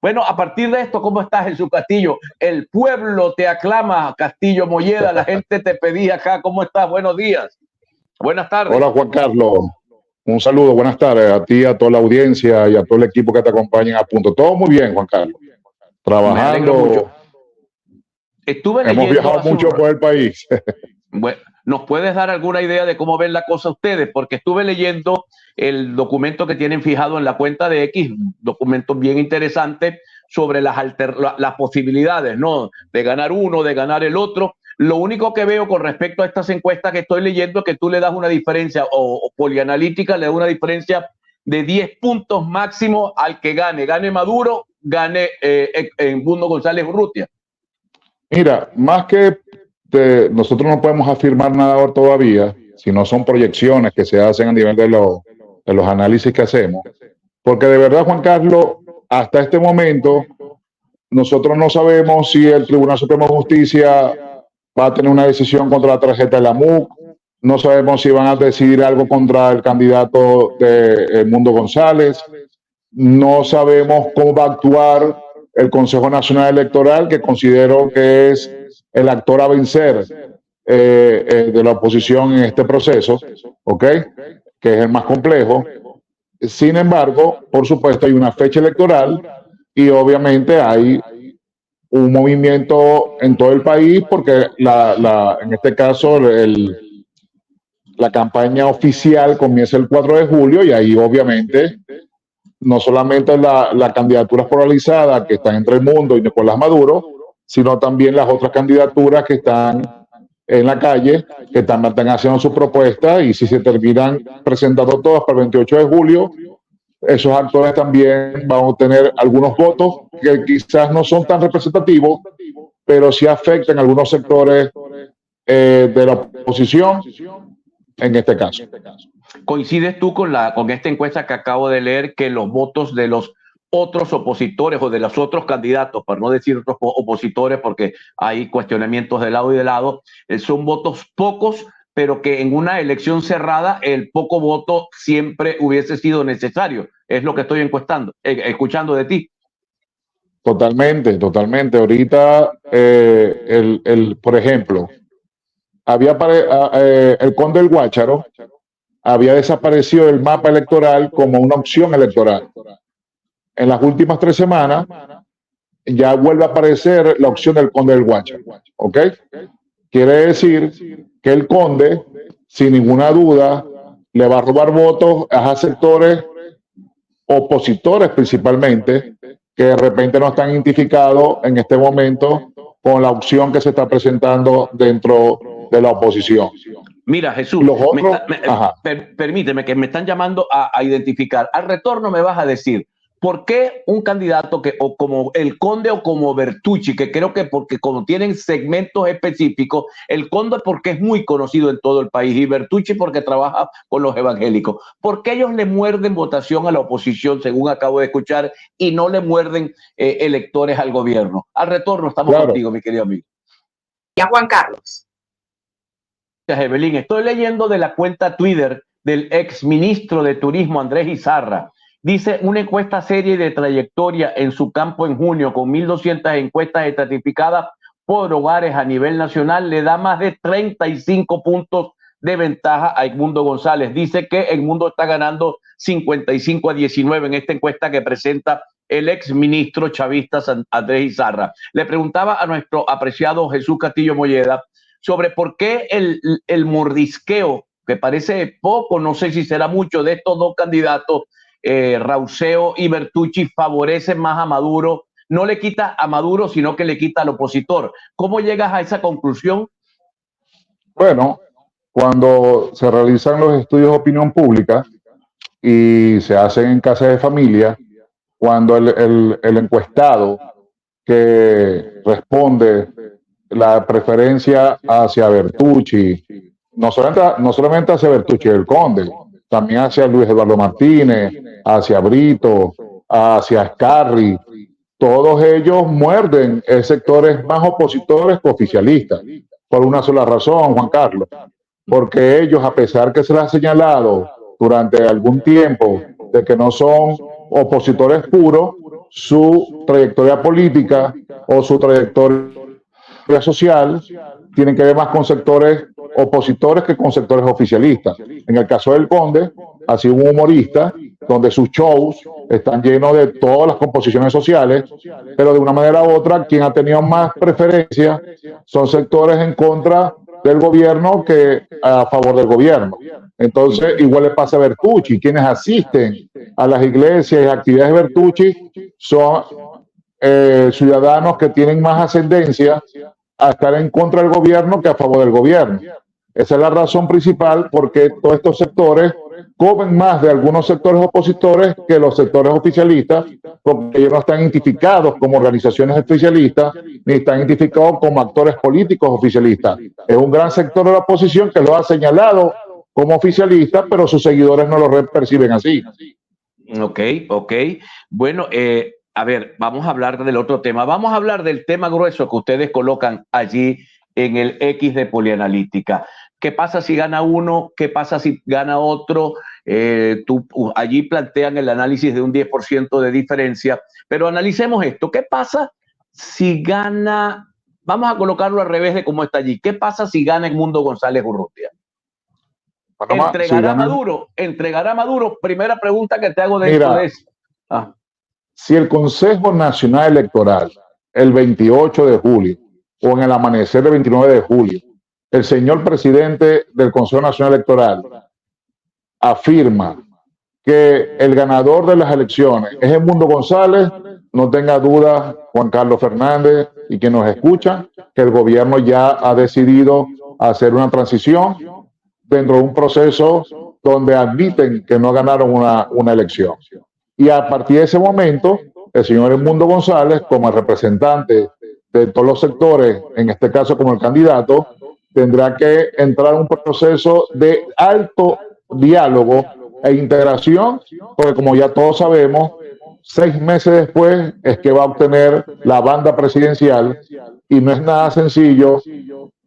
Bueno, a partir de esto, ¿cómo estás, Jesús Castillo? El pueblo te aclama, Castillo Molleda, la gente te pedía acá, ¿cómo estás? Buenos días, buenas tardes. Hola Juan Carlos, un saludo, buenas tardes a ti, a toda la audiencia y a todo el equipo que te acompaña en A Punto. Todo muy bien, Juan Carlos. Me alegro mucho. Trabajando, Estuve hemos leyendo viajado hace mucho por el país. Bueno, ¿nos puedes dar alguna idea de cómo ven la cosa ustedes? Porque estuve leyendo el documento que tienen fijado en la cuenta de X, documento bien interesante sobre las posibilidades, ¿no? De ganar uno, de ganar el otro. Lo único que veo con respecto a estas encuestas que estoy leyendo es que tú le das una diferencia, o Polianalítica le da una diferencia de 10 puntos máximo al que gane Maduro, gane Edmundo González Urrutia. Mira, más que nosotros no podemos afirmar nada todavía, sino son proyecciones que se hacen a nivel de los análisis que hacemos. Porque de verdad, Juan Carlos, hasta este momento, nosotros no sabemos si el Tribunal Supremo de Justicia va a tener una decisión contra la tarjeta de la MUC, no sabemos si van a decidir algo contra el candidato de Edmundo González, no sabemos cómo va a actuar el Consejo Nacional Electoral, que considero que es el actor a vencer de la oposición en este proceso, ¿ok? Que es el más complejo. Sin embargo, por supuesto, hay una fecha electoral y obviamente hay un movimiento en todo el país porque en este caso la campaña oficial comienza el 4 de julio y ahí obviamente no solamente la candidatura polarizada que está entre el mundo y Nicolás Maduro, sino también las otras candidaturas que están en la calle, que están haciendo su propuesta y si se terminan presentando todas para el 28 de julio, esos actores también van a obtener algunos votos que quizás no son tan representativos, pero sí afectan a algunos sectores de la oposición en este caso. ¿Coincides tú con esta encuesta que acabo de leer, que los votos de los otros opositores o de los otros candidatos, para no decir otros opositores porque hay cuestionamientos de lado y de lado, son votos pocos, pero que en una elección cerrada el poco voto siempre hubiese sido necesario? Es lo que estoy escuchando de ti. Totalmente, totalmente. Ahorita, por ejemplo, el Conde del Guácharo había desaparecido del mapa electoral como una opción electoral. En las últimas 3 semanas ya vuelve a aparecer la opción del Conde del Guácharo. ¿Ok? Quiere decir que el Conde, sin ninguna duda, le va a robar votos a sectores opositores principalmente, que de repente no están identificados en este momento con la opción que se está presentando dentro de la oposición. Mira, Jesús, permíteme que me están llamando a identificar. Al retorno me vas a decir, ¿por qué un candidato o como el Conde o como Bertucci, que creo que porque como tienen segmentos específicos, el Conde porque es muy conocido en todo el país y Bertucci porque trabaja con los evangélicos? ¿Por qué ellos le muerden votación a la oposición, según acabo de escuchar, y no le muerden electores al gobierno? Al retorno estamos contigo, mi querido amigo. Y a Juan Carlos. Evelyn, estoy leyendo de la cuenta Twitter del ex ministro de Turismo Andrés Izarra. Dice, una encuesta seria y de trayectoria en su campo en junio, con 1.200 encuestas estratificadas por hogares a nivel nacional, le da más de 35 puntos de ventaja a Edmundo González. Dice que Edmundo está ganando 55-19 en esta encuesta que presenta el ex ministro chavista Andrés Izarra. Le preguntaba a nuestro apreciado Jesús Castillo Molleda sobre por qué el mordisqueo, que parece poco, no sé si será mucho, de estos dos candidatos, Rauseo y Bertucci, favorecen más a Maduro. No le quita a Maduro, sino que le quita al opositor. ¿Cómo llegas a esa conclusión? Bueno, cuando se realizan los estudios de opinión pública y se hacen en casa de familia, cuando el encuestado que responde la preferencia hacia Bertucci, no solamente hacia Bertucci el Conde, también hacia Luis Eduardo Martínez, hacia Brito, hacia Scarri, todos ellos muerden sectores más opositores que oficialistas, por una sola razón, Juan Carlos, porque ellos, a pesar que se les ha señalado durante algún tiempo de que no son opositores puros, su trayectoria política o su trayectoria social tienen que ver más con sectores opositores que con sectores oficialistas. En el caso del Conde, ha sido un humorista donde sus shows están llenos de todas las composiciones sociales, pero de una manera u otra, quien ha tenido más preferencia son sectores en contra del gobierno que a favor del gobierno. Entonces, igual le pasa a Bertucci. Quienes asisten a las iglesias y actividades de Bertucci son ciudadanos que tienen más ascendencia a estar en contra del gobierno que a favor del gobierno. Esa es la razón principal porque todos estos sectores comen más de algunos sectores opositores que los sectores oficialistas, porque ellos no están identificados como organizaciones oficialistas ni están identificados como actores políticos oficialistas. Es un gran sector de la oposición que lo ha señalado como oficialista, pero sus seguidores no lo perciben así. Ok. Bueno, a ver, vamos a hablar del otro tema. Vamos a hablar del tema grueso que ustedes colocan allí en el X de Polianalítica. ¿Qué pasa si gana uno? ¿Qué pasa si gana otro? Allí plantean el análisis de un 10% de diferencia, pero analicemos esto. ¿Qué pasa si gana? Vamos a colocarlo al revés de cómo está allí. ¿Qué pasa si gana Edmundo González Urrutia? ¿Entregará Maduro? Primera pregunta que te hago dentro de eso. Si el Consejo Nacional Electoral, el 28 de julio, o en el amanecer del 29 de julio, el señor presidente del Consejo Nacional Electoral afirma que el ganador de las elecciones es Edmundo González, no tenga duda, Juan Carlos Fernández y quien nos escucha, que el gobierno ya ha decidido hacer una transición dentro de un proceso donde admiten que no ganaron una elección. Y a partir de ese momento, el señor Edmundo González, como el representante de todos los sectores, en este caso como el candidato, tendrá que entrar en un proceso de alto diálogo e integración, porque como ya todos sabemos, 6 meses después es que va a obtener la banda presidencial y no es nada sencillo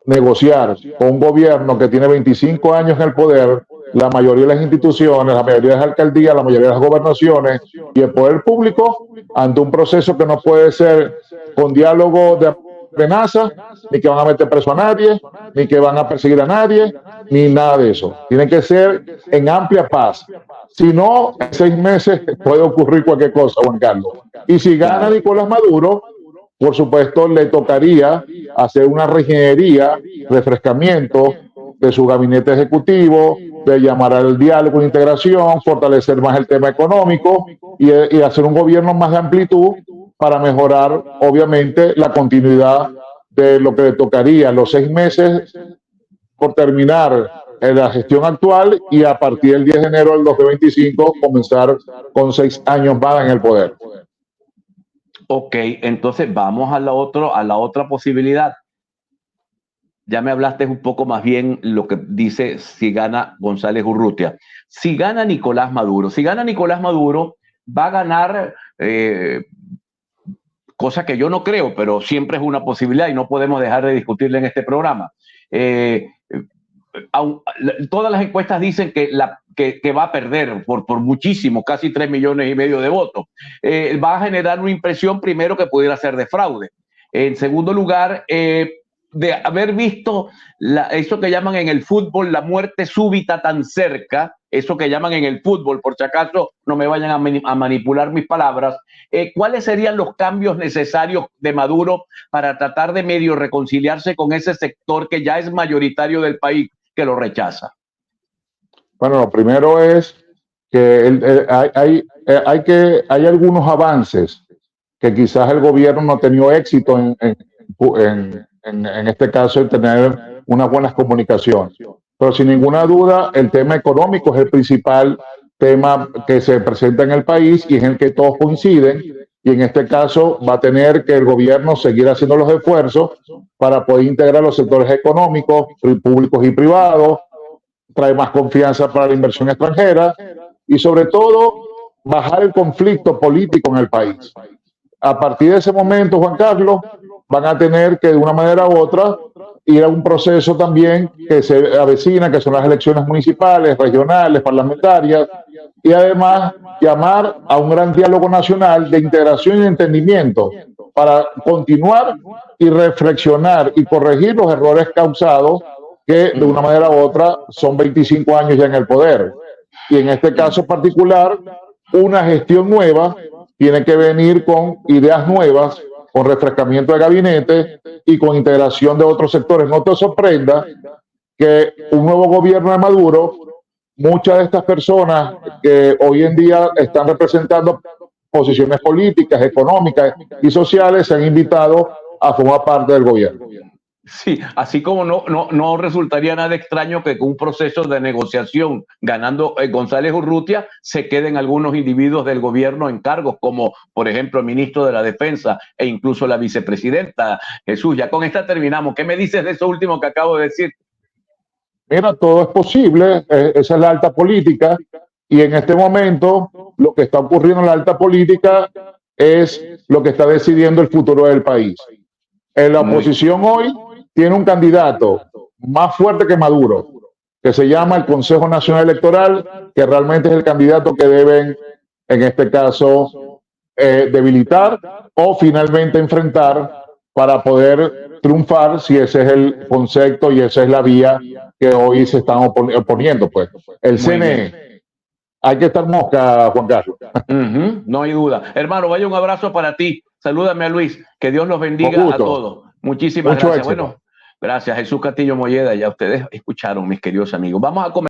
negociar con un gobierno que tiene 25 años en el poder, la mayoría de las instituciones, la mayoría de las alcaldías, la mayoría de las gobernaciones y el poder público ante un proceso que no puede ser con diálogo de amenaza, ni que van a meter preso a nadie, ni que van a perseguir a nadie, ni nada de eso. Tiene que ser en amplia paz. Si no, en 6 meses puede ocurrir cualquier cosa, Juan Carlos. Y si gana Nicolás Maduro, por supuesto, le tocaría hacer una regenería, refrescamiento de su gabinete ejecutivo, de llamar al diálogo de integración, fortalecer más el tema económico y hacer un gobierno más de amplitud para mejorar, obviamente, la continuidad de lo que le tocaría los 6 meses por terminar en la gestión actual y a partir del 10 de enero del 2025 comenzar con 6 años más en el poder. Ok, entonces vamos a la otra posibilidad. Ya me hablaste un poco más bien lo que dice si gana González Urrutia. Si gana Nicolás Maduro, va a ganar, cosa que yo no creo, pero siempre es una posibilidad y no podemos dejar de discutirla en este programa. Todas las encuestas dicen que va a perder por muchísimo, casi 3,5 millones de votos. Va a generar una impresión, primero, que pudiera ser de fraude. En segundo lugar, de haber visto eso que llaman en el fútbol la muerte súbita tan cerca, eso que llaman en el fútbol, por si acaso no me vayan a manipular mis palabras, ¿cuáles serían los cambios necesarios de Maduro para tratar de medio reconciliarse con ese sector que ya es mayoritario del país que lo rechaza? Bueno, lo primero es que hay algunos avances que quizás el gobierno no ha tenido éxito en este caso, en tener unas buenas comunicaciones. Pero sin ninguna duda, el tema económico es el principal tema que se presenta en el país y en el que todos coinciden. Y en este caso va a tener que el gobierno seguir haciendo los esfuerzos para poder integrar los sectores económicos, públicos y privados, traer más confianza para la inversión extranjera y sobre todo bajar el conflicto político en el país. A partir de ese momento, Juan Carlos, van a tener que de una manera u otra ir a un proceso también que se avecina, que son las elecciones municipales, regionales, parlamentarias, y además llamar a un gran diálogo nacional de integración y entendimiento para continuar y reflexionar y corregir los errores causados que de una manera u otra son 25 años ya en el poder. Y en este caso particular, una gestión nueva tiene que venir con ideas nuevas, con refrescamiento de gabinete y con integración de otros sectores. No te sorprenda que un nuevo gobierno de Maduro, muchas de estas personas que hoy en día están representando posiciones políticas, económicas y sociales, se han invitado a formar parte del gobierno. Sí, así como no resultaría nada extraño que con un proceso de negociación ganando González Urrutia se queden algunos individuos del gobierno en cargos, como por ejemplo el ministro de la Defensa e incluso la vicepresidenta. Jesús, ya con esta terminamos. ¿Qué me dices de eso último que acabo de decir? Mira, todo es posible, esa es la alta política, y en este momento lo que está ocurriendo en la alta política es lo que está decidiendo el futuro del país. En la oposición hoy tiene un candidato más fuerte que Maduro, que se llama el Consejo Nacional Electoral, que realmente es el candidato que deben, en este caso, debilitar o finalmente enfrentar para poder triunfar, si ese es el concepto y esa es la vía que hoy se están oponiendo. Pues el CNE, hay que estar mosca, Juan Carlos. No hay duda. Hermano, vaya un abrazo para ti. Salúdame a Luis. Que Dios los bendiga a todos. Muchísimas gracias. Éxito. Bueno, gracias. Jesús Castillo Molleda. Ya ustedes escucharon, mis queridos amigos. Vamos a comenzar.